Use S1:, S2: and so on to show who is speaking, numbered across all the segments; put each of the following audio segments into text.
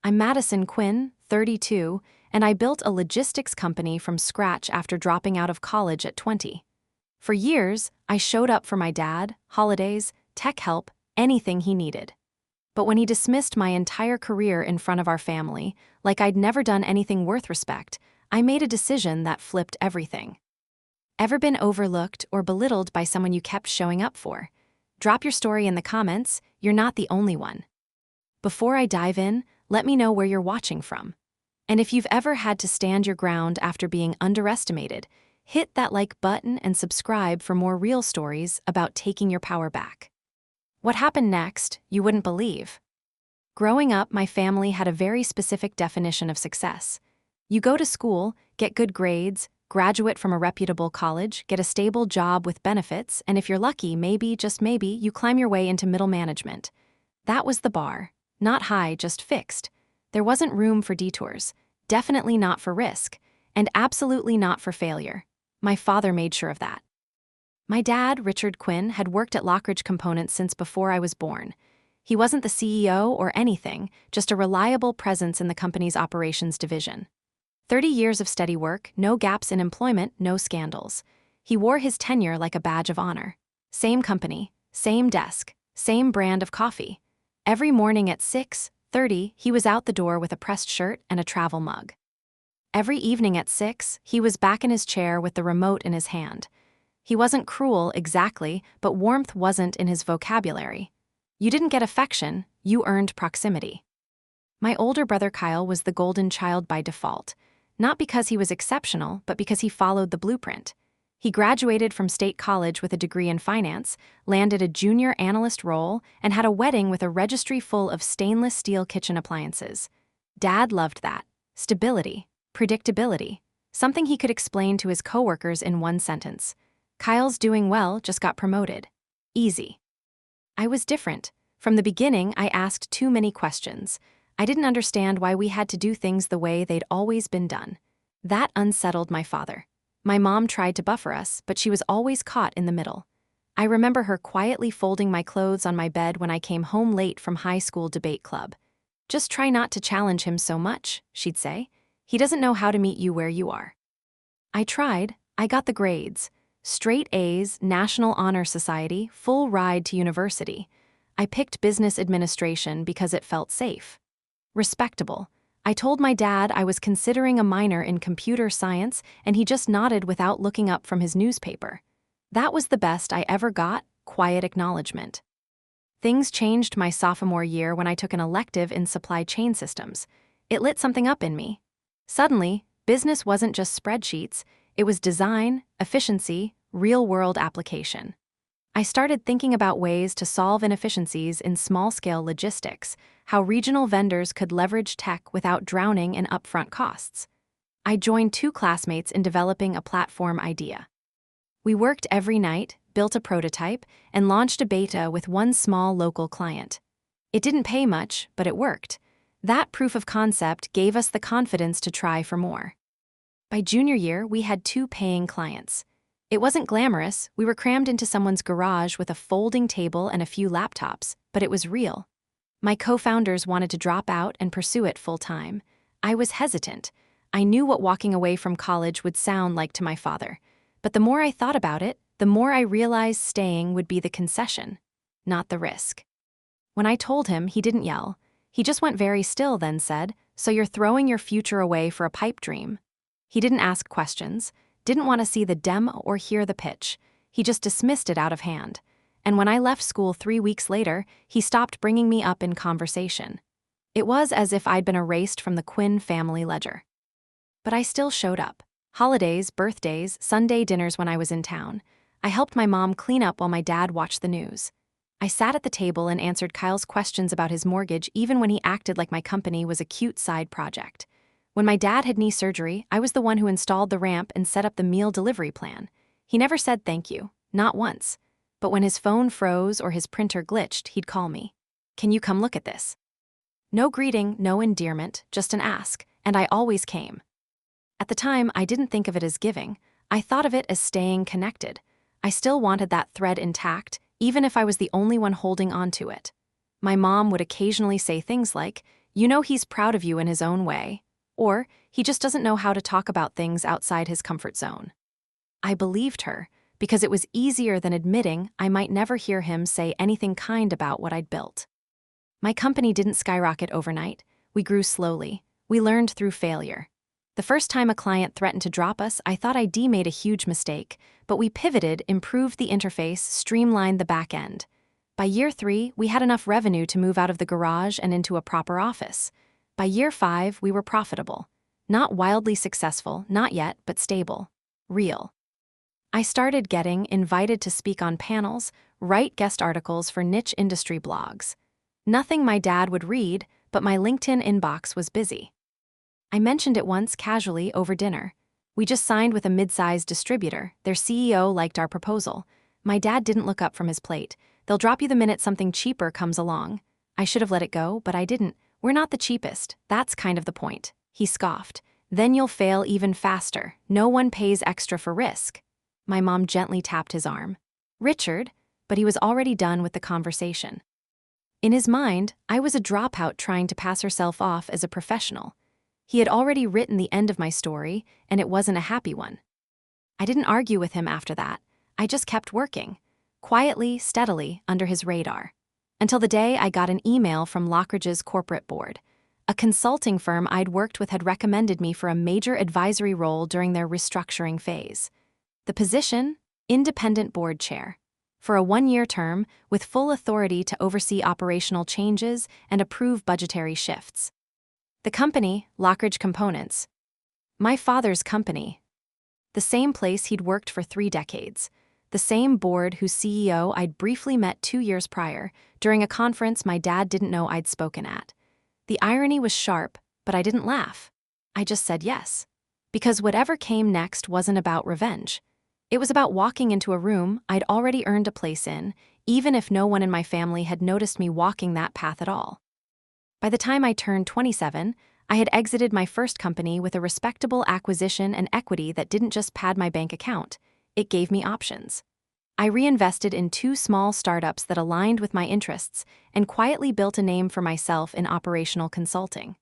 S1: I'm Madison Quinn, 32, and I built a logistics company from scratch after dropping out of college at 20. For years, I showed up for my dad, holidays, tech help, anything he needed. But when he dismissed my entire career in front of our family, like I'd never done anything worth respect, I made a decision that flipped everything. Ever been overlooked or belittled by someone you kept showing up for? Drop your story in the comments, you're not the only one. Before I dive in, let me know where you're watching from. And if you've ever had to stand your ground after being underestimated, hit that like button and subscribe for more real stories about taking your power back. What happened next, you wouldn't believe. Growing up, my family had a very specific definition of success. You go to school, get good grades, graduate from a reputable college, get a stable job with benefits, and if you're lucky, maybe, just maybe, you climb your way into middle management. That was the bar. Not high, just fixed. There wasn't room for detours, definitely not for risk, and absolutely not for failure. My father made sure of that. My dad, Richard Quinn, had worked at Lockridge Components since before I was born. He wasn't the CEO or anything, just a reliable presence in the company's operations division. 30 years of steady work, no gaps in employment, no scandals. He wore his tenure like a badge of honor. Same company, same desk, same brand of coffee. Every morning at 6:30, he was out the door with a pressed shirt and a travel mug. Every evening at 6, he was back in his chair with the remote in his hand. He wasn't cruel exactly, but warmth wasn't in his vocabulary. You didn't get affection, you earned proximity. My older brother Kyle was the golden child by default. Not because he was exceptional, but because he followed the blueprint. He graduated from State College with a degree in finance, landed a junior analyst role, and had a wedding with a registry full of stainless steel kitchen appliances. Dad loved that. Stability, predictability, something he could explain to his coworkers in one sentence. Kyle's doing well, just got promoted. Easy. I was different. From the beginning, I asked too many questions. I didn't understand why we had to do things the way they'd always been done. That unsettled my father. My mom tried to buffer us, but she was always caught in the middle. I remember her quietly folding my clothes on my bed when I came home late from high school debate club. "Just try not to challenge him so much," she'd say. "He doesn't know how to meet you where you are." I tried. I got the grades. Straight A's, National Honor Society, full ride to university. I picked business administration because it felt safe. Respectable. I told my dad I was considering a minor in computer science, and he just nodded without looking up from his newspaper. That was the best I ever got, quiet acknowledgement. Things changed my sophomore year when I took an elective in supply chain systems. It lit something up in me. Suddenly, business wasn't just spreadsheets, it was design, efficiency, real-world application. I started thinking about ways to solve inefficiencies in small-scale logistics, how regional vendors could leverage tech without drowning in upfront costs. I joined 2 classmates in developing a platform idea. We worked every night, built a prototype, and launched a beta with one small local client. It didn't pay much, but it worked. That proof of concept gave us the confidence to try for more. By junior year, we had 2 paying clients. It wasn't glamorous, we were crammed into someone's garage with a folding table and a few laptops, but it was real. My co-founders wanted to drop out and pursue it full-time. I was hesitant. I knew what walking away from college would sound like to my father. But the more I thought about it, the more I realized staying would be the concession, not the risk. When I told him, he didn't yell. He just went very still, then said, "So you're throwing your future away for a pipe dream?" He didn't ask questions. Didn't want to see the demo or hear the pitch. He just dismissed it out of hand. And when I left school 3 weeks later, he stopped bringing me up in conversation. It was as if I'd been erased from the Quinn family ledger. But I still showed up. Holidays, birthdays, Sunday dinners when I was in town. I helped my mom clean up while my dad watched the news. I sat at the table and answered Kyle's questions about his mortgage even when he acted like my company was a cute side project. When my dad had knee surgery, I was the one who installed the ramp and set up the meal delivery plan. He never said thank you, not once. But when his phone froze or his printer glitched, he'd call me. "Can you come look at this?" No greeting, no endearment, just an ask, and I always came. At the time, I didn't think of it as giving. I thought of it as staying connected. I still wanted that thread intact, even if I was the only one holding on to it. My mom would occasionally say things like, You know he's proud of you in his own way. Or he just doesn't know how to talk about things outside his comfort zone. I believed her, because it was easier than admitting I might never hear him say anything kind about what I'd built. My company didn't skyrocket overnight. We grew slowly. We learned through failure. The first time a client threatened to drop us, I thought ID made a huge mistake, but we pivoted, improved the interface, streamlined the back end. By year 3, we had enough revenue to move out of the garage and into a proper office. By year 5, we were profitable. Not wildly successful, not yet, but stable. Real. I started getting invited to speak on panels, write guest articles for niche industry blogs. Nothing my dad would read, but my LinkedIn inbox was busy. I mentioned it once casually over dinner. We just signed with a mid-sized distributor. Their CEO liked our proposal. My dad didn't look up from his plate. They'll drop you the minute something cheaper comes along. I should have let it go, but I didn't. We're not the cheapest. That's kind of the point. He scoffed. Then you'll fail even faster. No one pays extra for risk. My mom gently tapped his arm. Richard, but he was already done with the conversation. In his mind, I was a dropout trying to pass herself off as a professional. He had already written the end of my story, and it wasn't a happy one. I didn't argue with him after that. I just kept working, quietly, steadily, under his radar. Until the day I got an email from Lockridge's corporate board. A consulting firm I'd worked with had recommended me for a major advisory role during their restructuring phase. The position? Independent board chair. For a 1-year term, with full authority to oversee operational changes and approve budgetary shifts. The company, Lockridge Components. My father's company. The same place he'd worked for 3 decades. The same board whose CEO I'd briefly met 2 years prior, during a conference my dad didn't know I'd spoken at. The irony was sharp, but I didn't laugh. I just said yes. Because whatever came next wasn't about revenge. It was about walking into a room I'd already earned a place in, even if no one in my family had noticed me walking that path at all. By the time I turned 27, I had exited my first company with a respectable acquisition and equity that didn't just pad my bank account, it gave me options. I reinvested in 2 small startups that aligned with my interests and quietly built a name for myself in operational consulting.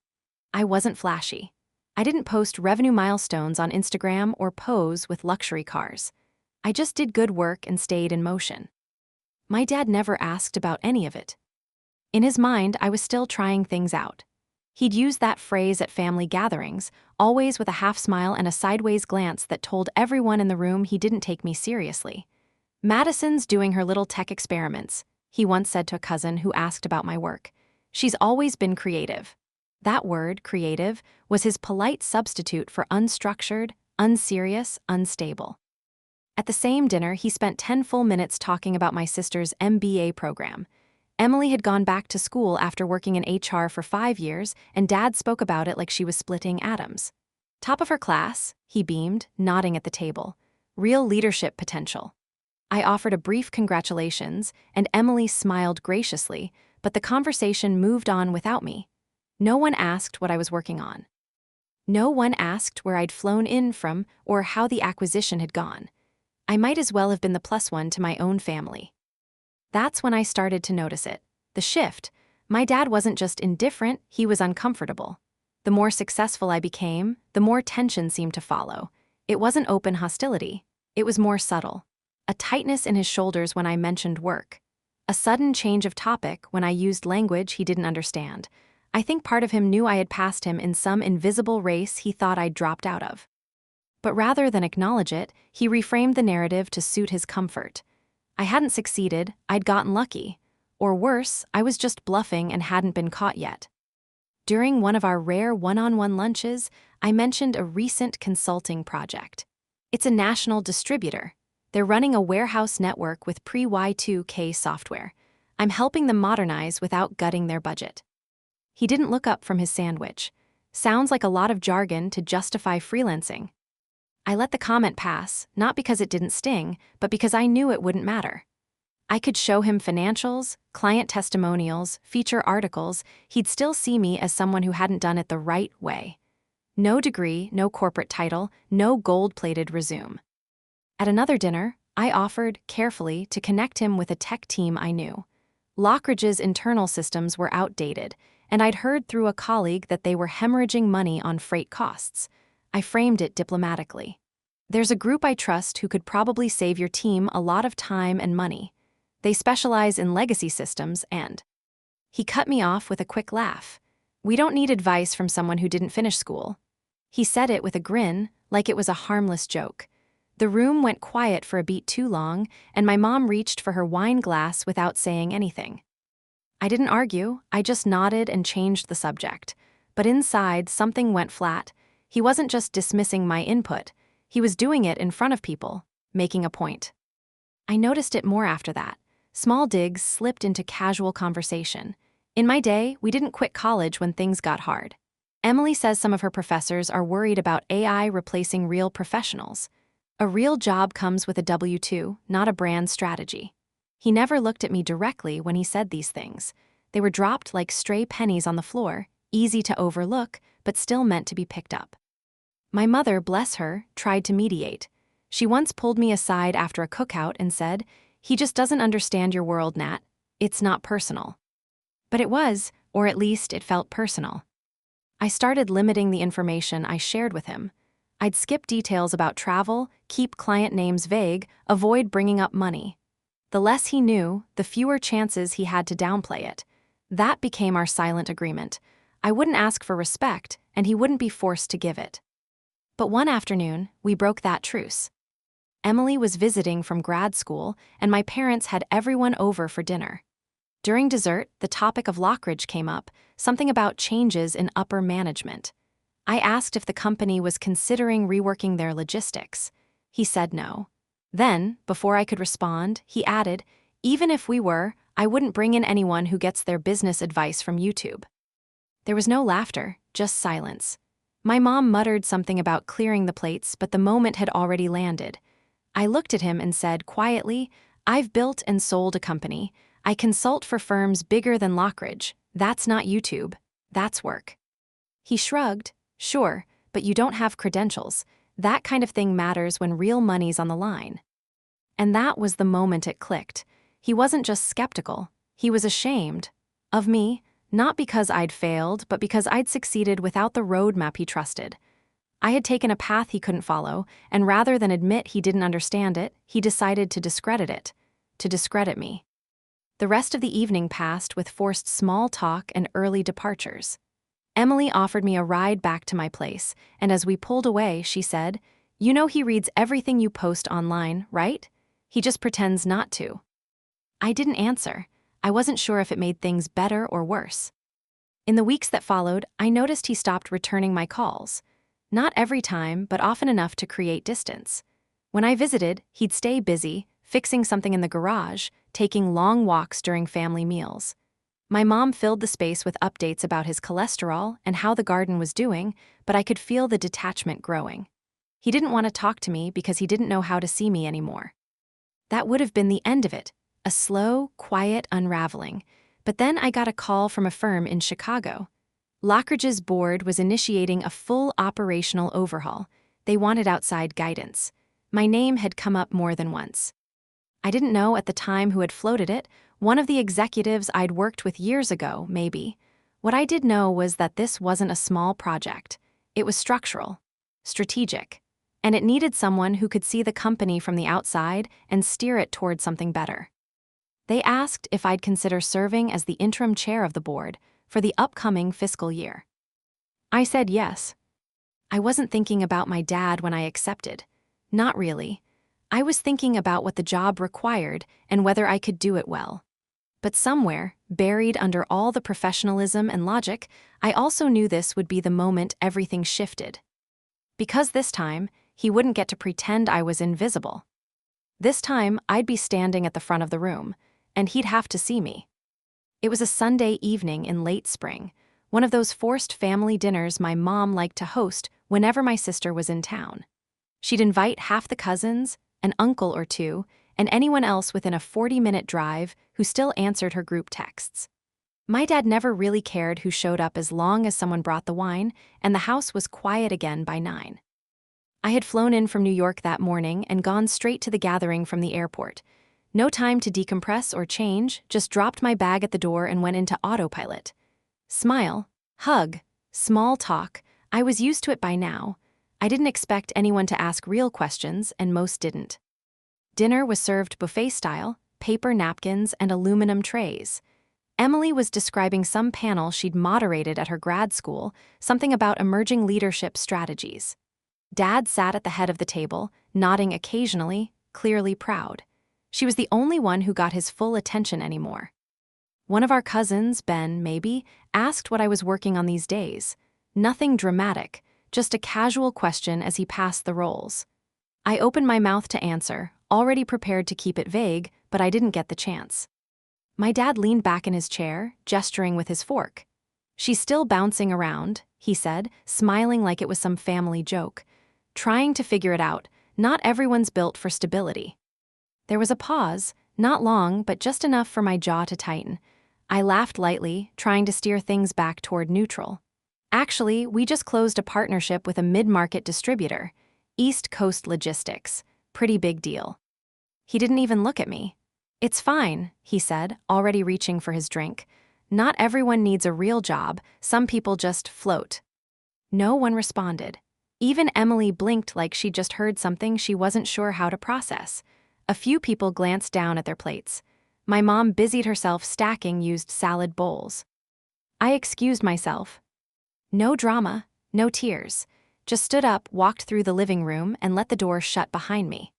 S1: I wasn't flashy. I didn't post revenue milestones on Instagram or pose with luxury cars. I just did good work and stayed in motion. My dad never asked about any of it. In his mind, I was still trying things out. He'd use that phrase at family gatherings, always with a half smile and a sideways glance that told everyone in the room he didn't take me seriously. Madison's doing her little tech experiments, he once said to a cousin who asked about my work. She's always been creative. That word, creative, was his polite substitute for unstructured, unserious, unstable. At the same dinner, he spent 10 full minutes talking about my sister's MBA program. Emily had gone back to school after working in HR for 5 years, and Dad spoke about it like she was splitting atoms. Top of her class, he beamed, nodding at the table. Real leadership potential. I offered a brief congratulations, and Emily smiled graciously, but the conversation moved on without me. No one asked what I was working on. No one asked where I'd flown in from or how the acquisition had gone. I might as well have been the plus one to my own family. That's when I started to notice it. The shift. My dad wasn't just indifferent, he was uncomfortable. The more successful I became, the more tension seemed to follow. It wasn't open hostility. It was more subtle. A tightness in his shoulders when I mentioned work. A sudden change of topic when I used language he didn't understand. I think part of him knew I had passed him in some invisible race he thought I'd dropped out of. But rather than acknowledge it, he reframed the narrative to suit his comfort. I hadn't succeeded, I'd gotten lucky. Or worse, I was just bluffing and hadn't been caught yet. During one of our rare one-on-one lunches, I mentioned a recent consulting project. It's a national distributor. They're running a warehouse network with pre-Y2K software. I'm helping them modernize without gutting their budget. He didn't look up from his sandwich. Sounds like a lot of jargon to justify freelancing. I let the comment pass, not because it didn't sting, but because I knew it wouldn't matter. I could show him financials, client testimonials, feature articles, he'd still see me as someone who hadn't done it the right way. No degree, no corporate title, no gold-plated resume. At another dinner, I offered, carefully, to connect him with a tech team I knew. Lockridge's internal systems were outdated, and I'd heard through a colleague that they were hemorrhaging money on freight costs. I framed it diplomatically. There's a group I trust who could probably save your team a lot of time and money. They specialize in legacy systems and... He cut me off with a quick laugh. We don't need advice from someone who didn't finish school. He said it with a grin, like it was a harmless joke. The room went quiet for a beat too long, and my mom reached for her wine glass without saying anything. I didn't argue, I just nodded and changed the subject. But inside, something went flat. He wasn't just dismissing my input, he was doing it in front of people, making a point. I noticed it more after that. Small digs slipped into casual conversation. In my day, we didn't quit college when things got hard. Emily says some of her professors are worried about AI replacing real professionals. A real job comes with a W-2, not a brand strategy. He never looked at me directly when he said these things. They were dropped like stray pennies on the floor, easy to overlook, but still meant to be picked up. My mother, bless her, tried to mediate. She once pulled me aside after a cookout and said, "He just doesn't understand your world, Nat. It's not personal." But it was, or at least it felt personal. I started limiting the information I shared with him. I'd skip details about travel, keep client names vague, avoid bringing up money. The less he knew, the fewer chances he had to downplay it. That became our silent agreement. I wouldn't ask for respect, and he wouldn't be forced to give it. But one afternoon, we broke that truce. Emily was visiting from grad school, and my parents had everyone over for dinner. During dessert, the topic of Lockridge came up, something about changes in upper management. I asked if the company was considering reworking their logistics. He said no. Then, before I could respond, he added, "Even if we were, I wouldn't bring in anyone who gets their business advice from YouTube." There was no laughter, just silence. My mom muttered something about clearing the plates, but the moment had already landed. I looked at him and said quietly, "I've built and sold a company. I consult for firms bigger than Lockridge. That's not YouTube. That's work." He shrugged. "Sure, but you don't have credentials. That kind of thing matters when real money's on the line." And that was the moment it clicked. He wasn't just skeptical. He was ashamed. Of me, not because I'd failed, but because I'd succeeded without the roadmap he trusted. I had taken a path he couldn't follow, and rather than admit he didn't understand it, he decided to discredit it. To discredit me. The rest of the evening passed with forced small talk and early departures. Emily offered me a ride back to my place, and as we pulled away, she said, "You know he reads everything you post online, right? He just pretends not to." I didn't answer. I wasn't sure if it made things better or worse. In the weeks that followed, I noticed he stopped returning my calls. Not every time, but often enough to create distance. When I visited, he'd stay busy, fixing something in the garage, taking long walks during family meals. My mom filled the space with updates about his cholesterol and how the garden was doing, but I could feel the detachment growing. He didn't want to talk to me because he didn't know how to see me anymore. That would have been the end of it, a slow, quiet unraveling. But then I got a call from a firm in Chicago. Lockridge's board was initiating a full operational overhaul. They wanted outside guidance. My name had come up more than once. I didn't know at the time who had floated it, one of the executives I'd worked with years ago, maybe. What I did know was that this wasn't a small project. It was structural, strategic, and it needed someone who could see the company from the outside and steer it toward something better. They asked if I'd consider serving as the interim chair of the board for the upcoming fiscal year. I said yes. I wasn't thinking about my dad when I accepted. Not really. I was thinking about what the job required and whether I could do it well. But somewhere, buried under all the professionalism and logic, I also knew this would be the moment everything shifted. Because this time, he wouldn't get to pretend I was invisible. This time, I'd be standing at the front of the room, and he'd have to see me. It was a Sunday evening in late spring, one of those forced family dinners my mom liked to host whenever my sister was in town. She'd invite half the cousins, an uncle or two, and anyone else within a 40-minute drive who still answered her group texts. My dad never really cared who showed up as long as someone brought the wine, and the house was quiet again by 9. I had flown in from New York that morning and gone straight to the gathering from the airport. No time to decompress or change, just dropped my bag at the door and went into autopilot. Smile, hug, small talk. I was used to it by now. I didn't expect anyone to ask real questions, and most didn't. Dinner was served buffet style, paper napkins and aluminum trays. Emily was describing some panel she'd moderated at her grad school, something about emerging leadership strategies. Dad sat at the head of the table, nodding occasionally, clearly proud. She was the only one who got his full attention anymore. One of our cousins, Ben, maybe, asked what I was working on these days. Nothing dramatic, just a casual question as he passed the rolls. I opened my mouth to answer, already prepared to keep it vague, but I didn't get the chance. My dad leaned back in his chair, gesturing with his fork. "She's still bouncing around," he said, smiling like it was some family joke. "Trying to figure it out. Not everyone's built for stability." There was a pause, not long, but just enough for my jaw to tighten. I laughed lightly, trying to steer things back toward neutral. "Actually, we just closed a partnership with a mid-market distributor, East Coast Logistics. Pretty big deal." He didn't even look at me. "It's fine," he said, already reaching for his drink. "Not everyone needs a real job, some people just float." No one responded. Even Emily blinked like she'd just heard something she wasn't sure how to process. A few people glanced down at their plates. My mom busied herself stacking used salad bowls. I excused myself. No drama, no tears. Just stood up, walked through the living room, and let the door shut behind me.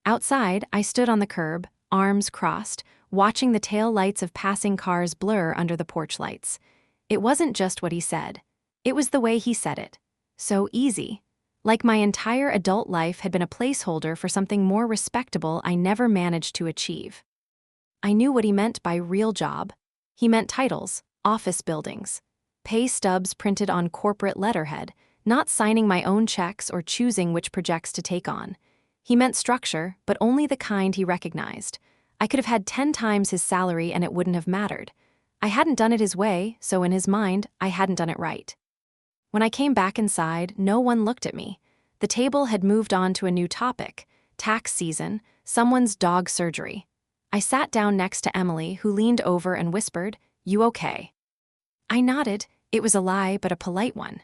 S1: Outside, I stood on the curb, arms crossed, watching the tail lights of passing cars blur under the porch lights. It wasn't just what he said. It was the way he said it. So easy. Like my entire adult life had been a placeholder for something more respectable I never managed to achieve. I knew what he meant by real job. He meant titles, office buildings, pay stubs printed on corporate letterhead, not signing my own checks or choosing which projects to take on. He meant structure, but only the kind he recognized. I could have had 10 times his salary and it wouldn't have mattered. I hadn't done it his way, so in his mind, I hadn't done it right. When I came back inside, no one looked at me. The table had moved on to a new topic: tax season, someone's dog surgery. I sat down next to Emily, who leaned over and whispered, "You okay?" I nodded. It was a lie, but a polite one.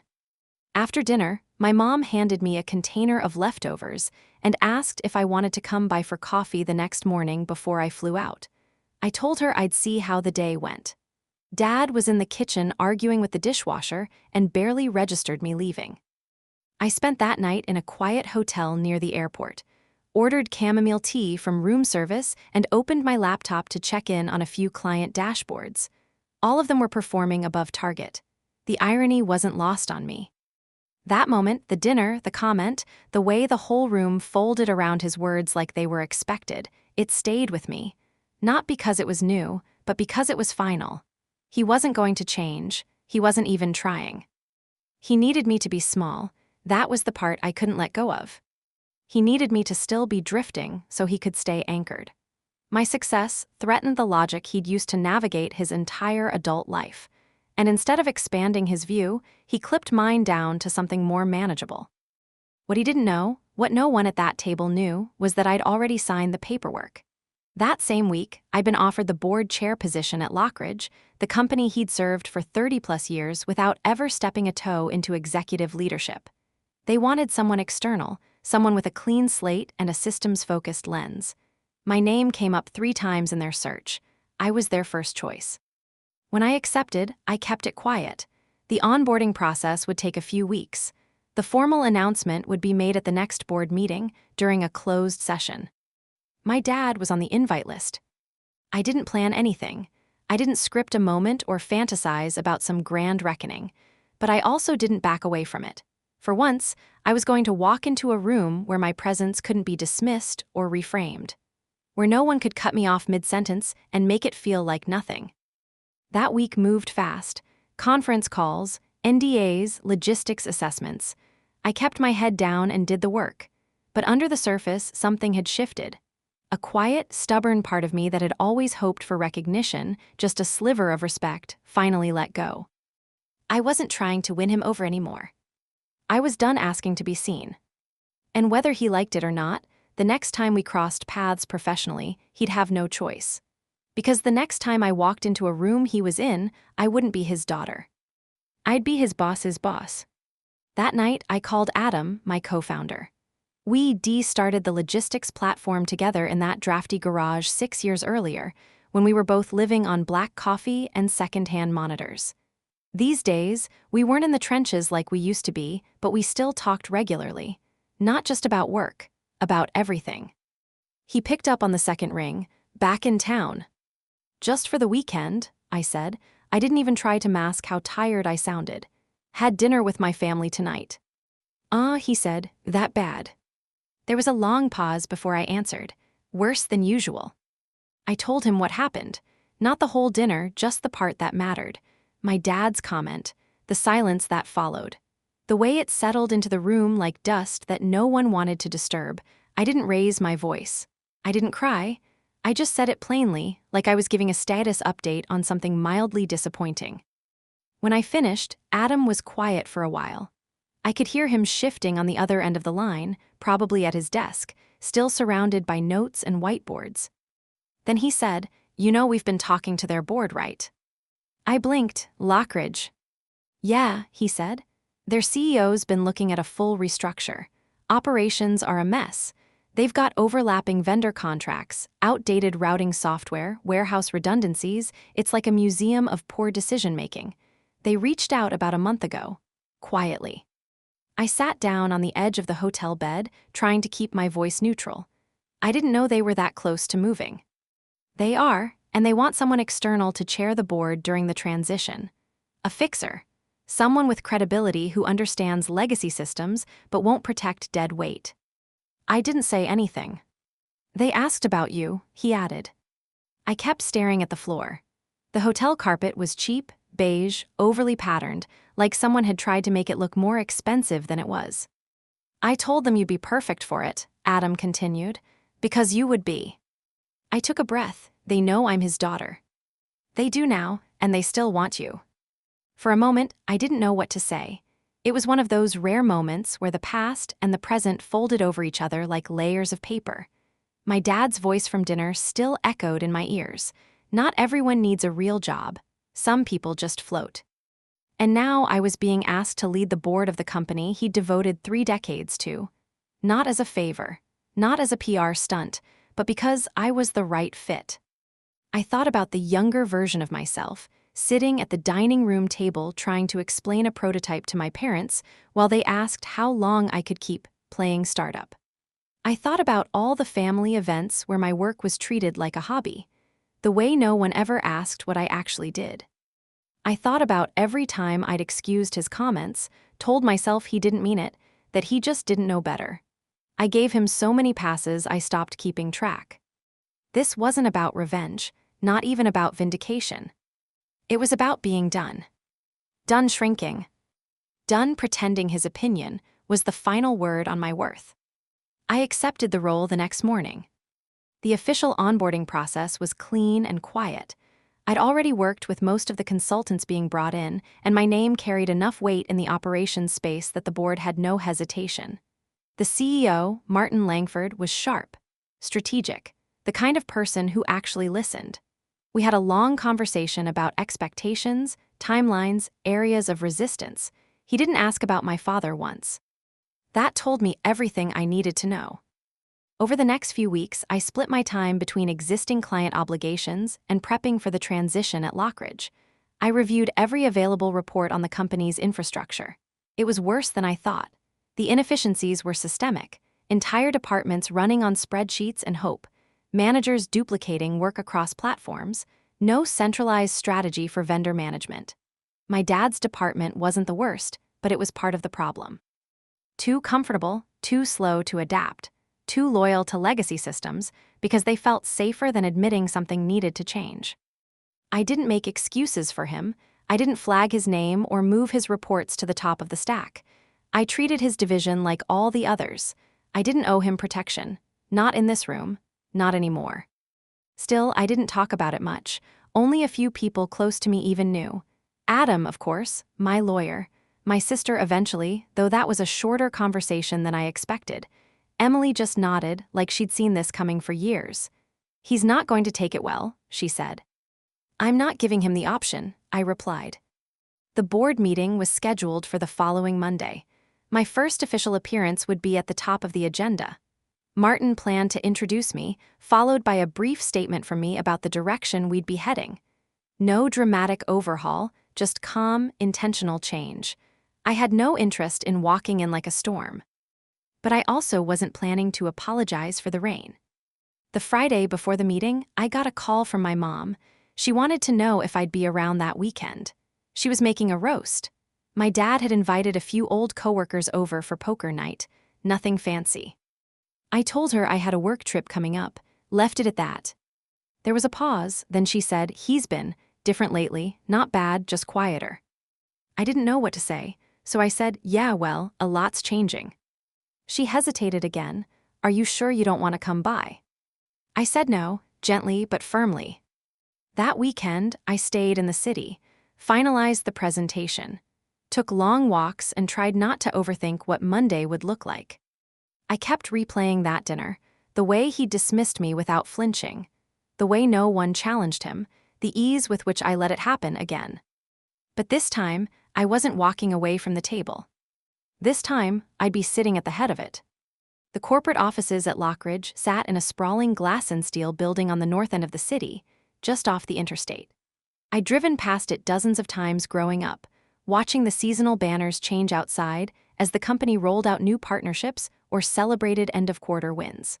S1: After dinner, my mom handed me a container of leftovers and asked if I wanted to come by for coffee the next morning before I flew out. I told her I'd see how the day went. Dad was in the kitchen arguing with the dishwasher and barely registered me leaving. I spent that night in a quiet hotel near the airport, ordered chamomile tea from room service, and opened my laptop to check in on a few client dashboards. All of them were performing above target. The irony wasn't lost on me. That moment, the dinner, the comment, the way the whole room folded around his words like they were expected, it stayed with me. Not because it was new, but because it was final. He wasn't going to change. He wasn't even trying. He needed me to be small. That was the part I couldn't let go of. He needed me to still be drifting so he could stay anchored. My success threatened the logic he'd used to navigate his entire adult life. And instead of expanding his view, he clipped mine down to something more manageable. What he didn't know, what no one at that table knew, was that I'd already signed the paperwork. That same week, I'd been offered the board chair position at Lockridge, the company he'd served for 30-plus years without ever stepping a toe into executive leadership. They wanted someone external, someone with a clean slate and a systems-focused lens. My name came up 3 times in their search. I was their first choice. When I accepted, I kept it quiet. The onboarding process would take a few weeks. The formal announcement would be made at the next board meeting during a closed session. My dad was on the invite list. I didn't plan anything. I didn't script a moment or fantasize about some grand reckoning. But I also didn't back away from it. For once, I was going to walk into a room where my presence couldn't be dismissed or reframed. Where no one could cut me off mid-sentence and make it feel like nothing. That week moved fast. Conference calls, NDAs, logistics assessments. I kept my head down and did the work. But under the surface, something had shifted. A quiet, stubborn part of me that had always hoped for recognition, just a sliver of respect, finally let go. I wasn't trying to win him over anymore. I was done asking to be seen. And whether he liked it or not, the next time we crossed paths professionally, he'd have no choice. Because the next time I walked into a room he was in, I wouldn't be his daughter. I'd be his boss's boss. That night, I called Adam, my co-founder. We started the logistics platform together in that drafty garage 6 years earlier, when we were both living on black coffee and second-hand monitors. These days, we weren't in the trenches like we used to be, but we still talked regularly. Not just about work, about everything. He picked up on the second ring. Back in town. Just for the weekend, I said. I didn't even try to mask how tired I sounded. Had dinner with my family tonight. He said, that bad. There was a long pause before I answered. Worse than usual. I told him what happened. Not the whole dinner, just the part that mattered. My dad's comment, the silence that followed. The way it settled into the room like dust that no one wanted to disturb. I didn't raise my voice. I didn't cry. I just said it plainly, like I was giving a status update on something mildly disappointing. When I finished, Adam was quiet for a while. I could hear him shifting on the other end of the line, probably at his desk, still surrounded by notes and whiteboards. Then he said, "You know we've been talking to their board, right?" I blinked. Lockridge. "Yeah," he said. "Their CEO's been looking at a full restructure. Operations are a mess. They've got overlapping vendor contracts, outdated routing software, warehouse redundancies. It's like a museum of poor decision-making. They reached out about a month ago. Quietly." I sat down on the edge of the hotel bed, trying to keep my voice neutral. I didn't know they were that close to moving. They are, and they want someone external to chair the board during the transition. A fixer. Someone with credibility who understands legacy systems but won't protect dead weight. I didn't say anything. "They asked about you," he added. I kept staring at the floor. The hotel carpet was cheap, beige, overly patterned, like someone had tried to make it look more expensive than it was. "I told them you'd be perfect for it," Adam continued, "because you would be." I took a breath. They know I'm his daughter. They do now, and they still want you. For a moment, I didn't know what to say. It was one of those rare moments where the past and the present folded over each other like layers of paper. My dad's voice from dinner still echoed in my ears. Not everyone needs a real job. Some people just float. And now I was being asked to lead the board of the company he'd devoted 3 decades to. Not as a favor, not as a PR stunt, but because I was the right fit. I thought about the younger version of myself, sitting at the dining room table trying to explain a prototype to my parents while they asked how long I could keep playing startup. I thought about all the family events where my work was treated like a hobby, the way no one ever asked what I actually did. I thought about every time I'd excused his comments, told myself he didn't mean it, that he just didn't know better. I gave him so many passes I stopped keeping track. This wasn't about revenge, not even about vindication. It was about being done. Done shrinking. Done pretending his opinion was the final word on my worth. I accepted the role the next morning. The official onboarding process was clean and quiet. I'd already worked with most of the consultants being brought in, and my name carried enough weight in the operations space that the board had no hesitation. The CEO, Martin Langford, was sharp, strategic, the kind of person who actually listened. We had a long conversation about expectations, timelines, areas of resistance. He didn't ask about my father once. That told me everything I needed to know. Over the next few weeks, I split my time between existing client obligations and prepping for the transition at Lockridge. I reviewed every available report on the company's infrastructure. It was worse than I thought. The inefficiencies were systemic, entire departments running on spreadsheets and hope, managers duplicating work across platforms, no centralized strategy for vendor management. My dad's department wasn't the worst, but it was part of the problem. Too comfortable, too slow to adapt, too loyal to legacy systems because they felt safer than admitting something needed to change. I didn't make excuses for him. I didn't flag his name or move his reports to the top of the stack. I treated his division like all the others. I didn't owe him protection. Not in this room. Not anymore. Still, I didn't talk about it much. Only a few people close to me even knew. Adam, of course, my lawyer. My sister eventually, though that was a shorter conversation than I expected. Emily just nodded, like she'd seen this coming for years. He's not going to take it well, she said. I'm not giving him the option, I replied. The board meeting was scheduled for the following Monday. My first official appearance would be at the top of the agenda. Martin planned to introduce me, followed by a brief statement from me about the direction we'd be heading. No dramatic overhaul, just calm, intentional change. I had no interest in walking in like a storm. But I also wasn't planning to apologize for the rain. The Friday before the meeting, I got a call from my mom. She wanted to know if I'd be around that weekend. She was making a roast. My dad had invited a few old coworkers over for poker night, nothing fancy. I told her I had a work trip coming up, left it at that. There was a pause, then she said, "He's been different lately, not bad, just quieter." I didn't know what to say, so I said, "Yeah, well, a lot's changing." She hesitated again. "Are you sure you don't want to come by?" I said no, gently but firmly. That weekend, I stayed in the city, finalized the presentation, took long walks and tried not to overthink what Monday would look like. I kept replaying that dinner, the way he dismissed me without flinching, the way no one challenged him, the ease with which I let it happen again. But this time, I wasn't walking away from the table. This time, I'd be sitting at the head of it. The corporate offices at Lockridge sat in a sprawling glass and steel building on the north end of the city, just off the interstate. I'd driven past it dozens of times growing up, watching the seasonal banners change outside as the company rolled out new partnerships or celebrated end-of-quarter wins.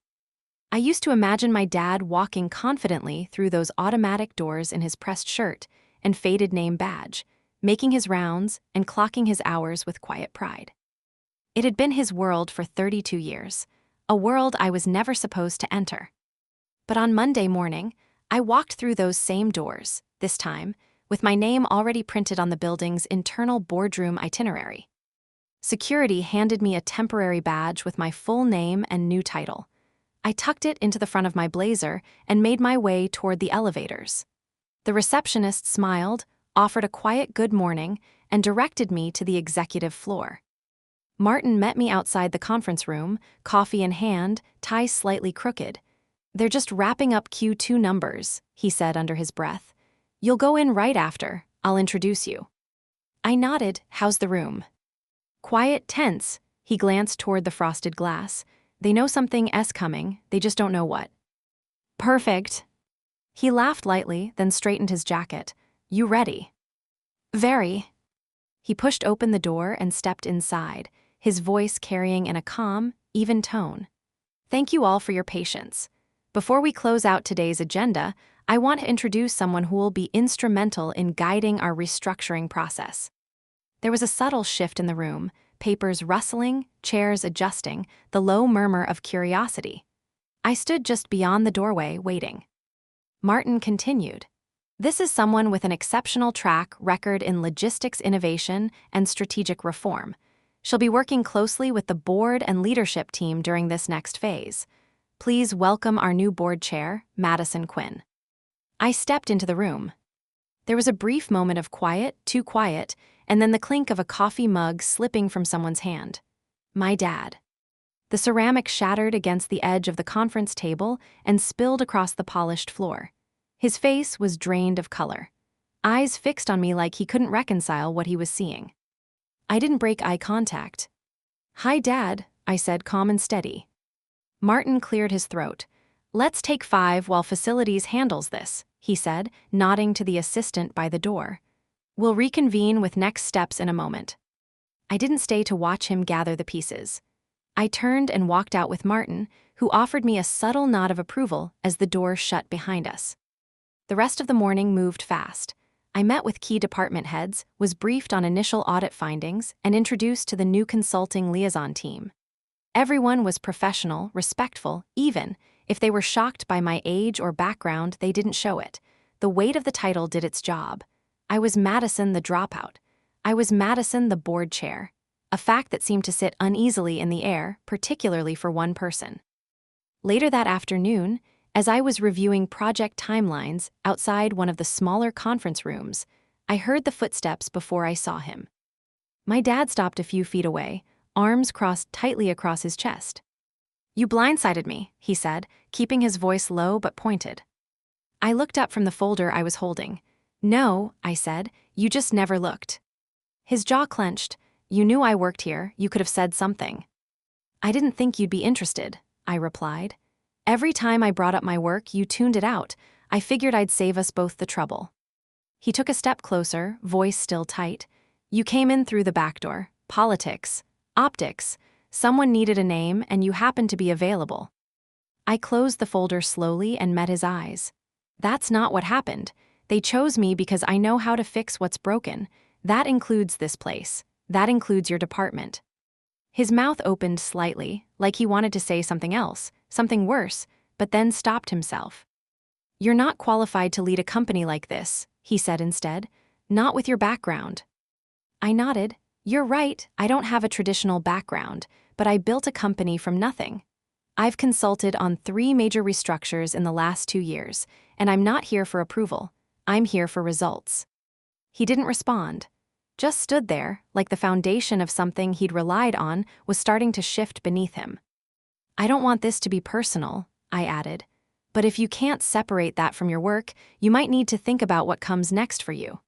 S1: I used to imagine my dad walking confidently through those automatic doors in his pressed shirt and faded name badge, making his rounds and clocking his hours with quiet pride. It had been his world for 32 years, a world I was never supposed to enter. But on Monday morning, I walked through those same doors, this time, with my name already printed on the building's internal boardroom itinerary. Security handed me a temporary badge with my full name and new title. I tucked it into the front of my blazer and made my way toward the elevators. The receptionist smiled, offered a quiet good morning, and directed me to the executive floor. Martin met me outside the conference room, coffee in hand, tie slightly crooked. "They're just wrapping up Q2 numbers," he said under his breath. "You'll go in right after. I'll introduce you." I nodded. "How's the room?" "Quiet, tense." He glanced toward the frosted glass. "They know something's coming, they just don't know what." "Perfect." He laughed lightly, then straightened his jacket. "You ready?" "Very." He pushed open the door and stepped inside, his voice carrying in a calm, even tone. "Thank you all for your patience. Before we close out today's agenda, I want to introduce someone who will be instrumental in guiding our restructuring process." There was a subtle shift in the room, papers rustling, chairs adjusting, the low murmur of curiosity. I stood just beyond the doorway, waiting. Martin continued. "This is someone with an exceptional track record in logistics innovation and strategic reform. She'll be working closely with the board and leadership team during this next phase. Please welcome our new board chair, Madison Quinn." I stepped into the room. There was a brief moment of quiet, too quiet, and then the clink of a coffee mug slipping from someone's hand. My dad. The ceramic shattered against the edge of the conference table and spilled across the polished floor. His face was drained of color, eyes fixed on me like he couldn't reconcile what he was seeing. I didn't break eye contact. "Hi, Dad," I said, calm and steady. Martin cleared his throat. "Let's take 5 while facilities handles this," he said, nodding to the assistant by the door. "We'll reconvene with next steps in a moment." I didn't stay to watch him gather the pieces. I turned and walked out with Martin, who offered me a subtle nod of approval as the door shut behind us. The rest of the morning moved fast. I met with key department heads, was briefed on initial audit findings, and introduced to the new consulting liaison team. Everyone was professional, respectful, even if they were shocked by my age or background, they didn't show it. The weight of the title did its job. I was Madison the Dropout. I was Madison the board chair, a fact that seemed to sit uneasily in the air, particularly for one person. Later that afternoon, as I was reviewing project timelines outside one of the smaller conference rooms, I heard the footsteps before I saw him. My dad stopped a few feet away, arms crossed tightly across his chest. "You blindsided me," he said, keeping his voice low but pointed. I looked up from the folder I was holding. "No," I said, "you just never looked." His jaw clenched. "You knew I worked here, you could have said something." "I didn't think you'd be interested," I replied. "Every time I brought up my work, you tuned it out. I figured I'd save us both the trouble." He took a step closer, voice still tight. "You came in through the back door. Politics. Optics. Someone needed a name, and you happened to be available." I closed the folder slowly and met his eyes. "That's not what happened. They chose me because I know how to fix what's broken. That includes this place. That includes your department." His mouth opened slightly, like he wanted to say something else, something worse, but then stopped himself. "You're not qualified to lead a company like this," he said instead. "Not with your background." I nodded. "You're right, I don't have a traditional background, but I built a company from nothing. I've consulted on 3 major restructures in the last 2 years, and I'm not here for approval. I'm here for results." He didn't respond. Just stood there, like the foundation of something he'd relied on was starting to shift beneath him. "I don't want this to be personal," I added, "but if you can't separate that from your work, you might need to think about what comes next for you."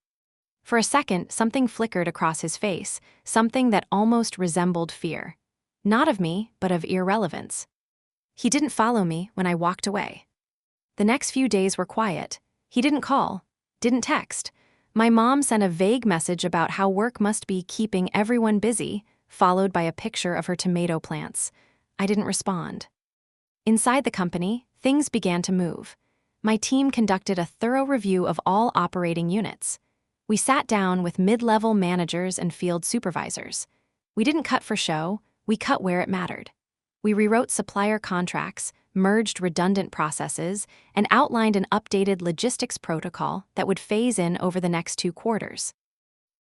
S1: For a second, something flickered across his face, something that almost resembled fear. Not of me, but of irrelevance. He didn't follow me when I walked away. The next few days were quiet. He didn't call, didn't text. My mom sent a vague message about how work must be keeping everyone busy, followed by a picture of her tomato plants. I didn't respond. Inside the company, things began to move. My team conducted a thorough review of all operating units. We sat down with mid-level managers and field supervisors. We didn't cut for show, we cut where it mattered. We rewrote supplier contracts, merged redundant processes, and outlined an updated logistics protocol that would phase in over the next 2 quarters.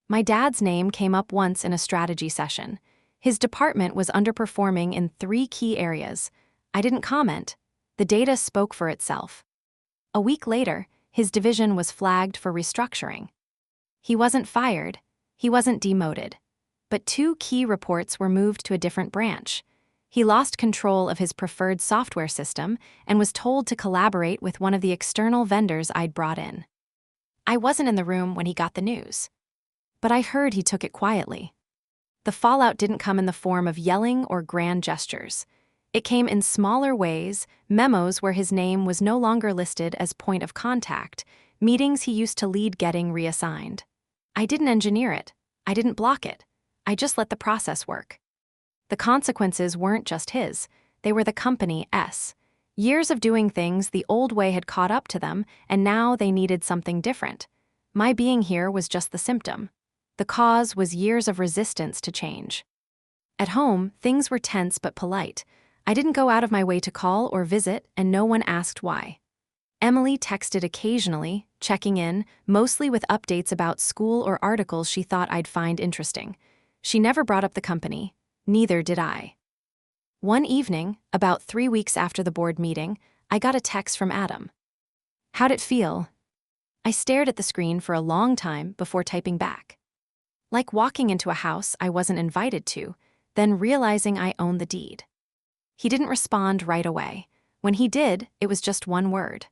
S1: My dad's name came up once in a strategy session. His department was underperforming in 3 key areas. I didn't comment. The data spoke for itself. A week later, his division was flagged for restructuring. He wasn't fired. He wasn't demoted. But 2 key reports were moved to a different branch. He lost control of his preferred software system and was told to collaborate with one of the external vendors I'd brought in. I wasn't in the room when he got the news, but I heard he took it quietly. The fallout didn't come in the form of yelling or grand gestures. It came in smaller ways, memos where his name was no longer listed as point of contact, meetings he used to lead getting reassigned. I didn't engineer it. I didn't block it. I just let the process work. The consequences weren't just his, they were the company's. Years of doing things the old way had caught up to them, and now they needed something different. My being here was just the symptom. The cause was years of resistance to change. At home, things were tense but polite. I didn't go out of my way to call or visit, and no one asked why. Emily texted occasionally, checking in, mostly with updates about school or articles she thought I'd find interesting. She never brought up the company. Neither did I. One evening, about 3 weeks after the board meeting, I got a text from Adam. "How'd it feel?" I stared at the screen for a long time before typing back. Like walking into a house I wasn't invited to, then realizing I owned the deed. He didn't respond right away. When he did, it was just one word.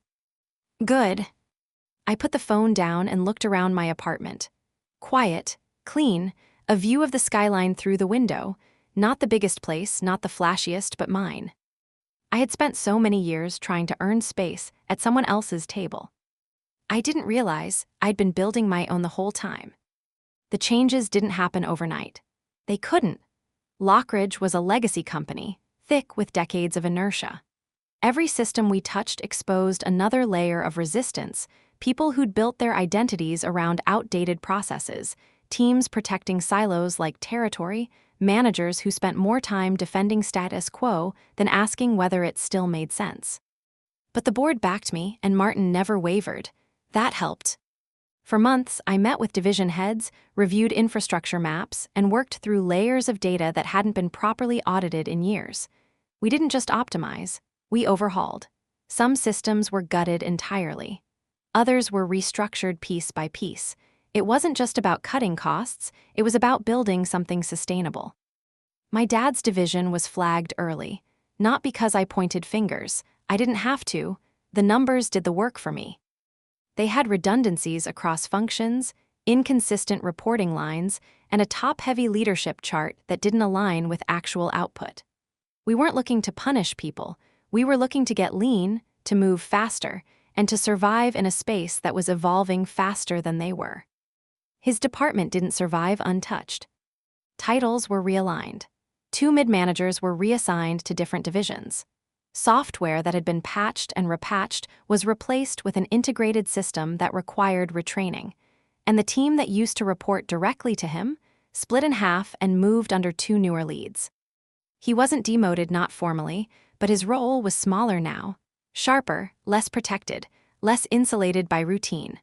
S1: "Good." I put the phone down and looked around my apartment. Quiet, clean, a view of the skyline through the window. Not the biggest place, not the flashiest, but mine. I had spent so many years trying to earn space at someone else's table. I didn't realize I'd been building my own the whole time. The changes didn't happen overnight. They couldn't. Lockridge was a legacy company, thick with decades of inertia. Every system we touched exposed another layer of resistance, people who'd built their identities around outdated processes, teams protecting silos like territory, managers who spent more time defending status quo than asking whether it still made sense. But the board backed me, and Martin never wavered. That helped. For months, I met with division heads, reviewed infrastructure maps, and worked through layers of data that hadn't been properly audited in years. We didn't just optimize, we overhauled. Some systems were gutted entirely. Others were restructured piece by piece. It wasn't just about cutting costs, it was about building something sustainable. My dad's division was flagged early. Not because I pointed fingers. I didn't have to. The numbers did the work for me. They had redundancies across functions, inconsistent reporting lines, and a top-heavy leadership chart that didn't align with actual output. We weren't looking to punish people. We were looking to get lean, to move faster, and to survive in a space that was evolving faster than they were. His department didn't survive untouched. Titles were realigned. 2 mid-managers were reassigned to different divisions. Software that had been patched and repatched was replaced with an integrated system that required retraining, and the team that used to report directly to him split in half and moved under 2 newer leads. He wasn't demoted, not formally, but his role was smaller now, sharper, less protected, less insulated by routine.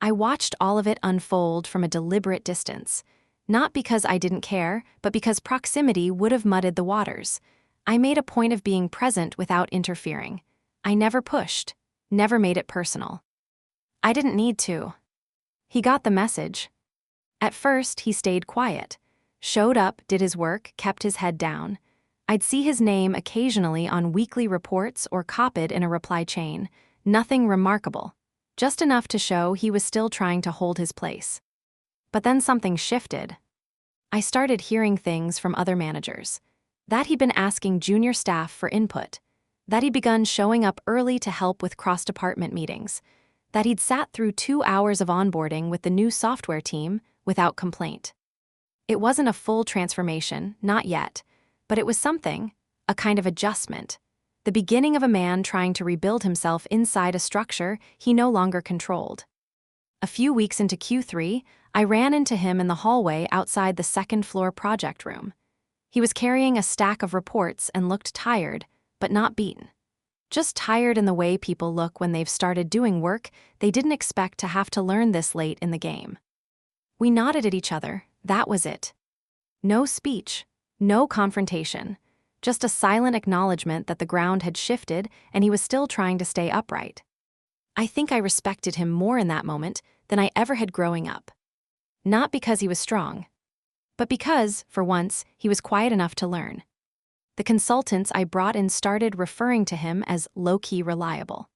S1: I watched all of it unfold from a deliberate distance, not because I didn't care, but because proximity would have muddied the waters. I made a point of being present without interfering. I never pushed, never made it personal. I didn't need to. He got the message. At first, he stayed quiet, showed up, did his work, kept his head down. I'd see his name occasionally on weekly reports or copied in a reply chain. Nothing remarkable, just enough to show he was still trying to hold his place. But then something shifted. I started hearing things from other managers. That he'd been asking junior staff for input. That he'd begun showing up early to help with cross-department meetings. That he'd sat through 2 hours of onboarding with the new software team without complaint. It wasn't a full transformation, not yet, but it was something, a kind of adjustment. The beginning of a man trying to rebuild himself inside a structure he no longer controlled. A few weeks into Q3, I ran into him in the hallway outside the second-floor project room. He was carrying a stack of reports and looked tired, but not beaten. Just tired in the way people look when they've started doing work they didn't expect to have to learn this late in the game. We nodded at each other, that was it. No speech, no confrontation, just a silent acknowledgement that the ground had shifted and he was still trying to stay upright. I think I respected him more in that moment than I ever had growing up. Not because he was strong, but because, for once, he was quiet enough to learn. The consultants I brought in started referring to him as low-key reliable.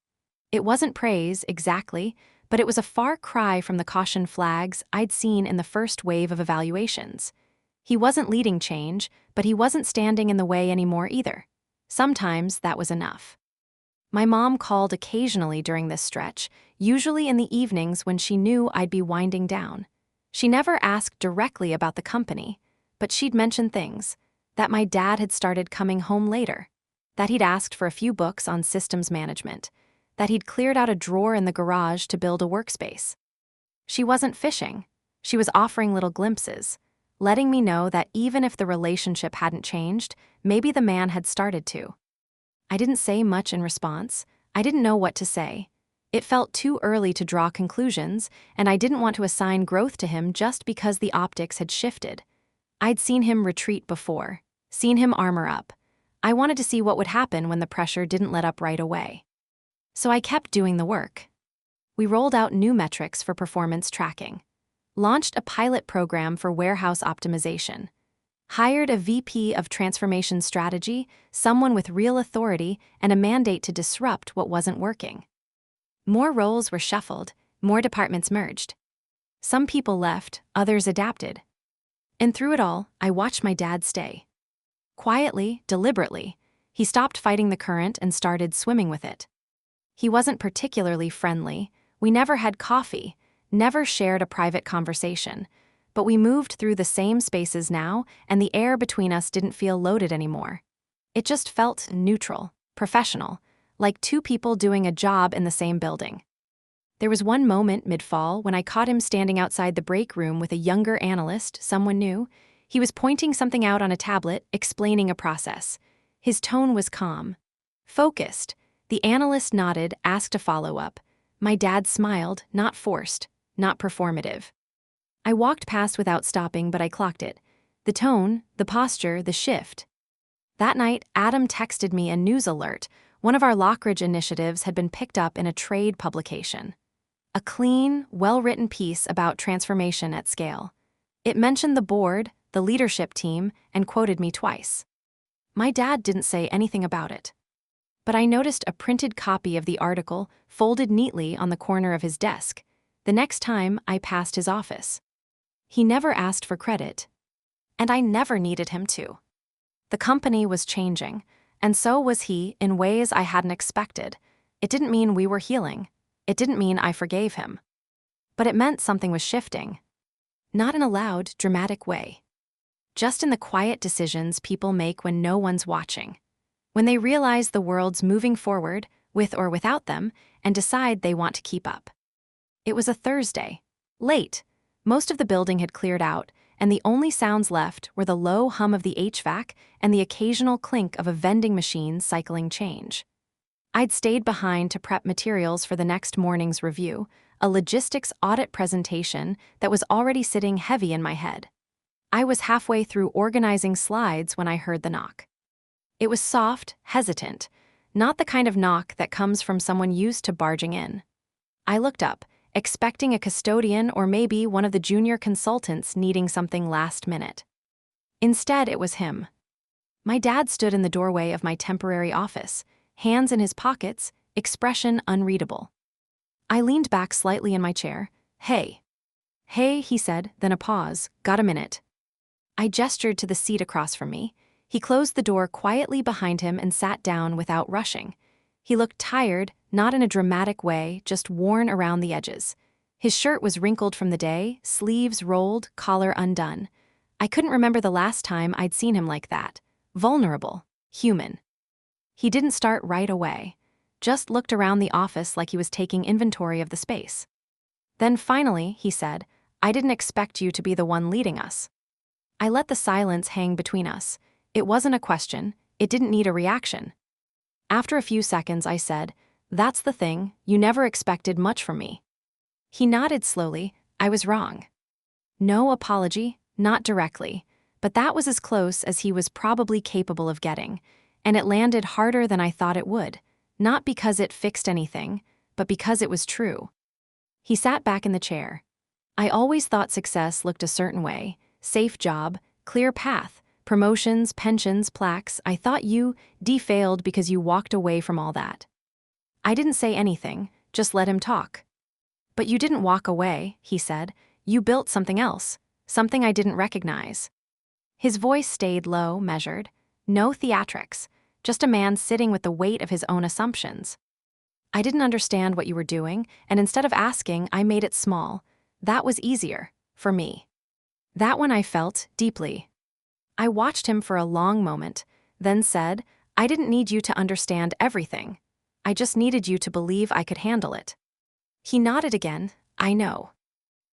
S1: It wasn't praise, exactly, but it was a far cry from the caution flags I'd seen in the first wave of evaluations. He wasn't leading change, but he wasn't standing in the way anymore either. Sometimes that was enough. My mom called occasionally during this stretch, usually in the evenings when she knew I'd be winding down. She never asked directly about the company, but she'd mention things. That my dad had started coming home later. That he'd asked for a few books on systems management. That he'd cleared out a drawer in the garage to build a workspace. She wasn't fishing. She was offering little glimpses, letting me know that even if the relationship hadn't changed, maybe the man had started to. I didn't say much in response. I didn't know what to say. It felt too early to draw conclusions, and I didn't want to assign growth to him just because the optics had shifted. I'd seen him retreat before, seen him armor up. I wanted to see what would happen when the pressure didn't let up right away. So I kept doing the work. We rolled out new metrics for performance tracking, launched a pilot program for warehouse optimization, hired a VP of transformation strategy, someone with real authority and a mandate to disrupt what wasn't working. More roles were shuffled, more departments merged. Some people left, others adapted. And through it all, I watched my dad stay. Quietly, deliberately, he stopped fighting the current and started swimming with it. He wasn't particularly friendly. We never had coffee, never shared a private conversation. But we moved through the same spaces now, and the air between us didn't feel loaded anymore. It just felt neutral, professional, like 2 people doing a job in the same building. There was one moment mid-fall when I caught him standing outside the break room with a younger analyst, someone new. He was pointing something out on a tablet, explaining a process. His tone was calm, focused. The analyst nodded, asked a follow-up. My dad smiled, not forced, not performative. I walked past without stopping, but I clocked it. The tone, the posture, the shift. That night, Adam texted me a news alert. One of our Lockridge initiatives had been picked up in a trade publication. A clean, well-written piece about transformation at scale. It mentioned the board, the leadership team, and quoted me twice. My dad didn't say anything about it. But I noticed a printed copy of the article folded neatly on the corner of his desk the next time I passed his office. He never asked for credit, and I never needed him to. The company was changing, and so was he in ways I hadn't expected. It didn't mean we were healing. It didn't mean I forgave him. But it meant something was shifting. Not in a loud, dramatic way. Just in the quiet decisions people make when no one's watching. When they realize the world's moving forward, with or without them, and decide they want to keep up. It was a Thursday. Late. Most of the building had cleared out, and the only sounds left were the low hum of the HVAC and the occasional clink of a vending machine cycling change. I'd stayed behind to prep materials for the next morning's review, a logistics audit presentation that was already sitting heavy in my head. I was halfway through organizing slides when I heard the knock. It was soft, hesitant, not the kind of knock that comes from someone used to barging in. I looked up, expecting a custodian or maybe one of the junior consultants needing something last minute. Instead, it was him. My dad stood in the doorway of my temporary office, hands in his pockets, expression unreadable. I leaned back slightly in my chair. "Hey." "Hey," he said, then a pause. "Got a minute?" I gestured to the seat across from me. He closed the door quietly behind him and sat down without rushing. He looked tired, not in a dramatic way, just worn around the edges. His shirt was wrinkled from the day, sleeves rolled, collar undone. I couldn't remember the last time I'd seen him like that. Vulnerable. Human. He didn't start right away. Just looked around the office like he was taking inventory of the space. Then finally, he said, "I didn't expect you to be the one leading us." I let the silence hang between us. It wasn't a question. It didn't need a reaction. After a few seconds, I said, "That's the thing, you never expected much from me." He nodded slowly. I was wrong. No apology, not directly, but that was as close as he was probably capable of getting, and it landed harder than I thought it would, not because it fixed anything, but because it was true. He sat back in the chair. I always thought success looked a certain way: safe job, clear path, promotions, pensions, plaques. I thought you failed because you walked away from all that. I didn't say anything, just let him talk. "But you didn't walk away," he said. "You built something else, something I didn't recognize." His voice stayed low, measured. No theatrics, just a man sitting with the weight of his own assumptions. "I didn't understand what you were doing, and instead of asking, I made it small. That was easier, for me." That one I felt deeply. I watched him for a long moment, then said, "I didn't need you to understand everything. I just needed you to believe I could handle it." He nodded again. "I know."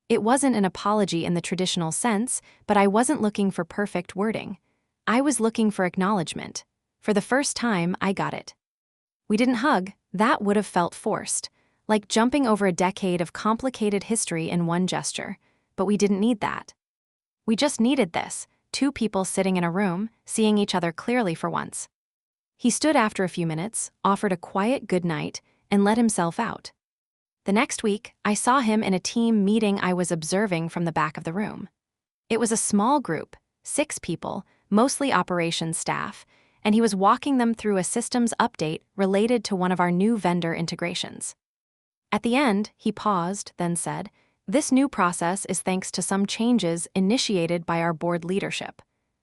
S1: It wasn't an apology in the traditional sense, but I wasn't looking for perfect wording. I was looking for acknowledgement. For the first time, I got it. We didn't hug. That would have felt forced, like jumping over a decade of complicated history in one gesture, but we didn't need that. We just needed this. Two people sitting in a room, seeing each other clearly for once. He stood after a few minutes, offered a quiet good night, and let himself out. The next week, I saw him in a team meeting I was observing from the back of the room. It was a small group, 6 people, mostly operations staff, and he was walking them through a systems update related to one of our new vendor integrations. At the end, he paused, then said, "This new process is thanks to some changes initiated by our board leadership.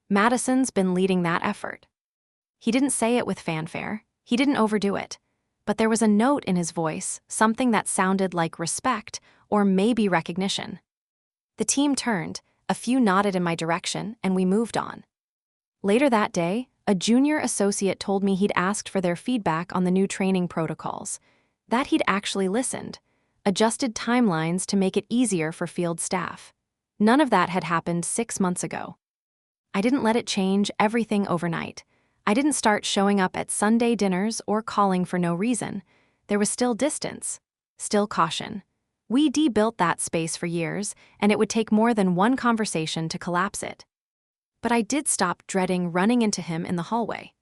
S1: Madison's been leading that effort." He didn't say it with fanfare. He didn't overdo it. But there was a note in his voice, something that sounded like respect or maybe recognition. The team turned, a few nodded in my direction, and we moved on. Later that day, a junior associate told me he'd asked for their feedback on the new training protocols, that he'd actually listened, adjusted timelines to make it easier for field staff. None of that had happened 6 months ago. I didn't let it change everything overnight. I didn't start showing up at Sunday dinners or calling for no reason. There was still distance, still caution. We built that space for years, and it would take more than one conversation to collapse it. But I did stop dreading running into him in the hallway.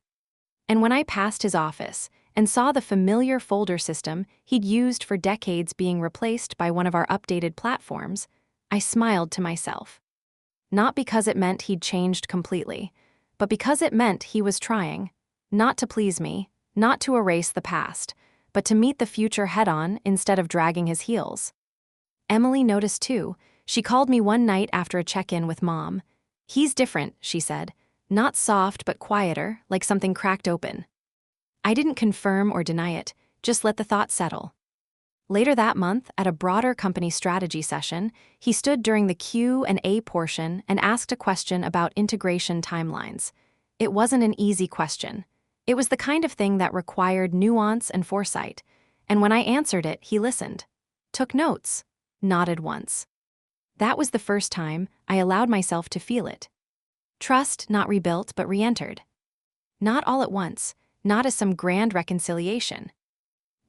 S1: And when I passed his office and saw the familiar folder system he'd used for decades being replaced by one of our updated platforms, I smiled to myself. Not because it meant he'd changed completely, but because it meant he was trying. Not to please me, not to erase the past, but to meet the future head-on instead of dragging his heels. Emily noticed too. She called me one night after a check-in with Mom. "He's different," she said. "Not soft but quieter, like something cracked open." I didn't confirm or deny it, just let the thought settle. Later that month, at a broader company strategy session, he stood during the Q&A portion and asked a question about integration timelines. It wasn't an easy question. It was the kind of thing that required nuance and foresight, and when I answered it, he listened, took notes, nodded once. That was the first time I allowed myself to feel it. Trust not rebuilt but re-entered. Not all at once, not as some grand reconciliation,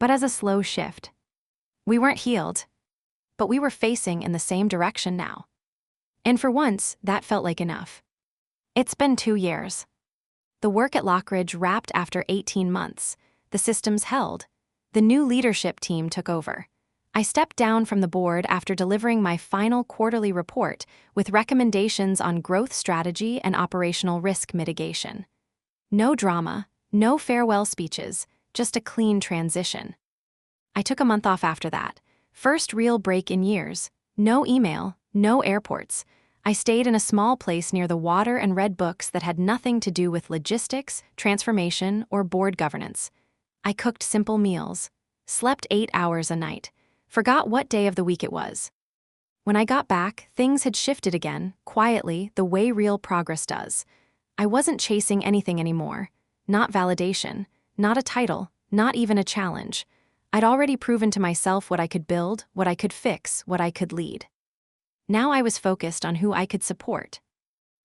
S1: but as a slow shift. We weren't healed, but we were facing in the same direction now. And for once, that felt like enough. It's been 2 years. The work at Lockridge wrapped after 18 months. The systems held. The new leadership team took over. I stepped down from the board after delivering my final quarterly report with recommendations on growth strategy and operational risk mitigation. No drama, no farewell speeches, just a clean transition. I took a month off after that. First real break in years. No email, no airports. I stayed in a small place near the water and read books that had nothing to do with logistics, transformation, or board governance. I cooked simple meals, slept 8 hours a night, forgot what day of the week it was. When I got back, things had shifted again, quietly, the way real progress does. I wasn't chasing anything anymore. Not validation, not a title, not even a challenge. I'd already proven to myself what I could build, what I could fix, what I could lead. Now I was focused on who I could support.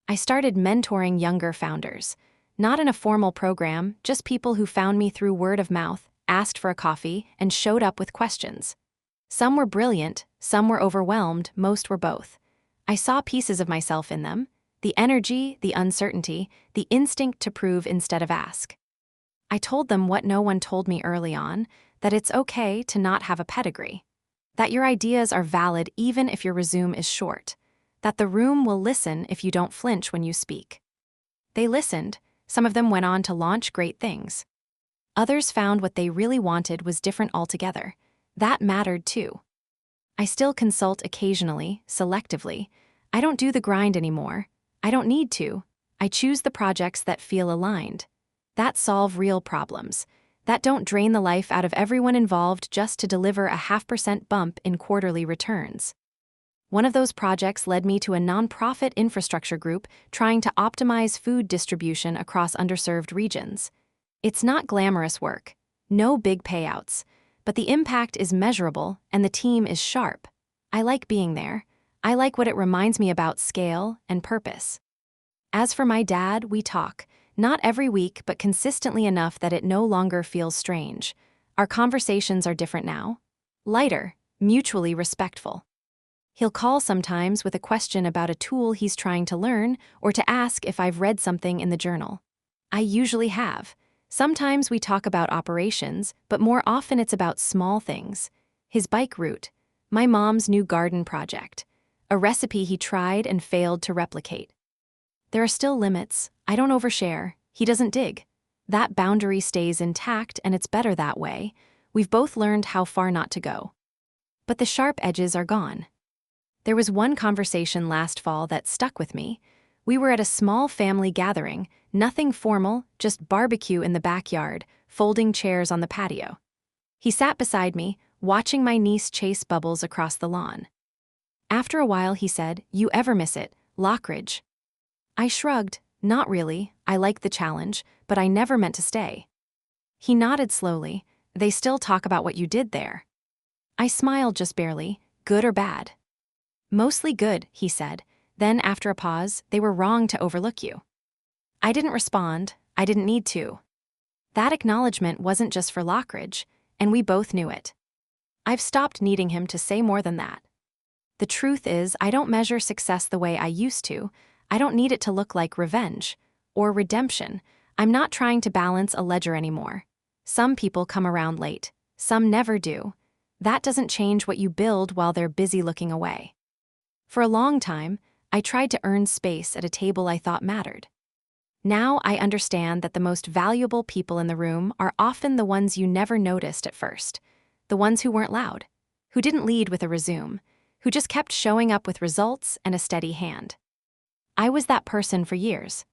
S1: I started mentoring younger founders. Not in a formal program, just people who found me through word of mouth, asked for a coffee, and showed up with questions. Some were brilliant, some were overwhelmed, most were both. I saw pieces of myself in them, the energy, the uncertainty, the instinct to prove instead of ask. I told them what no one told me early on, that it's okay to not have a pedigree, that your ideas are valid even if your resume is short, that the room will listen if you don't flinch when you speak. They listened. Some of them went on to launch great things. Others found what they really wanted was different altogether. That mattered too. I still consult occasionally, selectively. I don't do the grind anymore. I don't need to. I choose the projects that feel aligned, that solve real problems, that don't drain the life out of everyone involved just to deliver a 0.5% bump in quarterly returns. One of those projects led me to a nonprofit infrastructure group trying to optimize food distribution across underserved regions. It's not glamorous work, no big payouts, but the impact is measurable and the team is sharp. I like being there. I like what it reminds me about scale and purpose. As for my dad, we talk, not every week but consistently enough that it no longer feels strange. Our conversations are different now. Lighter, mutually respectful. He'll call sometimes with a question about a tool he's trying to learn or to ask if I've read something in the journal. I usually have. Sometimes we talk about operations, but more often it's about small things. His bike route, my mom's new garden project, a recipe he tried and failed to replicate. There are still limits. I don't overshare. He doesn't dig. That boundary stays intact and it's better that way. We've both learned how far not to go. But the sharp edges are gone. There was one conversation last fall that stuck with me. We were at a small family gathering, nothing formal, just barbecue in the backyard, folding chairs on the patio. He sat beside me, watching my niece chase bubbles across the lawn. After a while he said, "You ever miss it, Lockridge?" I shrugged. Not really. I liked the challenge, but I never meant to stay. He nodded slowly. They still talk about what you did there. I smiled just barely. Good or bad? Mostly good, he said. Then, after a pause, they were wrong to overlook you. I didn't respond. I didn't need to. That acknowledgement wasn't just for Lockridge, and we both knew it. I've stopped needing him to say more than that. The truth is, I don't measure success the way I used to. I don't need it to look like revenge or redemption. I'm not trying to balance a ledger anymore. Some people come around late. Some never do. That doesn't change what you build while they're busy looking away. For a long time, I tried to earn space at a table I thought mattered. Now I understand that the most valuable people in the room are often the ones you never noticed at first, the ones who weren't loud, who didn't lead with a resume, who just kept showing up with results and a steady hand. I was that person for years.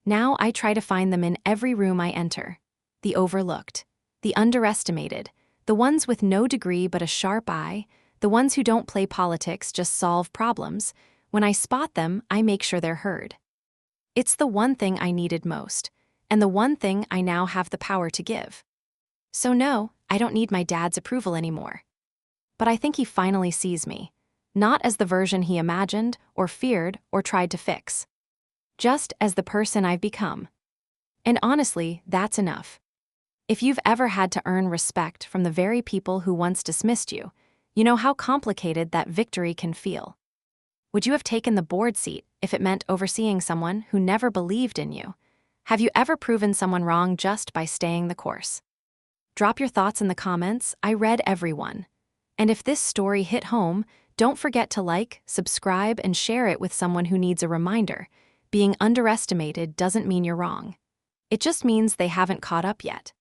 S1: Now I try to find them in every room I enter. The overlooked, the underestimated, the ones with no degree but a sharp eye, the ones who don't play politics, just solve problems. When I spot them, I make sure they're heard. It's the one thing I needed most, and the one thing I now have the power to give. So no, I don't need my dad's approval anymore. But I think he finally sees me, not as the version he imagined or feared or tried to fix, just as the person I've become. And honestly, that's enough. If you've ever had to earn respect from the very people who once dismissed you, you know how complicated that victory can feel. Would you have taken the board seat if it meant overseeing someone who never believed in you? Have you ever proven someone wrong just by staying the course? Drop your thoughts in the comments. I read every one. And if this story hit home, don't forget to like, subscribe, and share it with someone who needs a reminder. Being underestimated doesn't mean you're wrong. It just means they haven't caught up yet.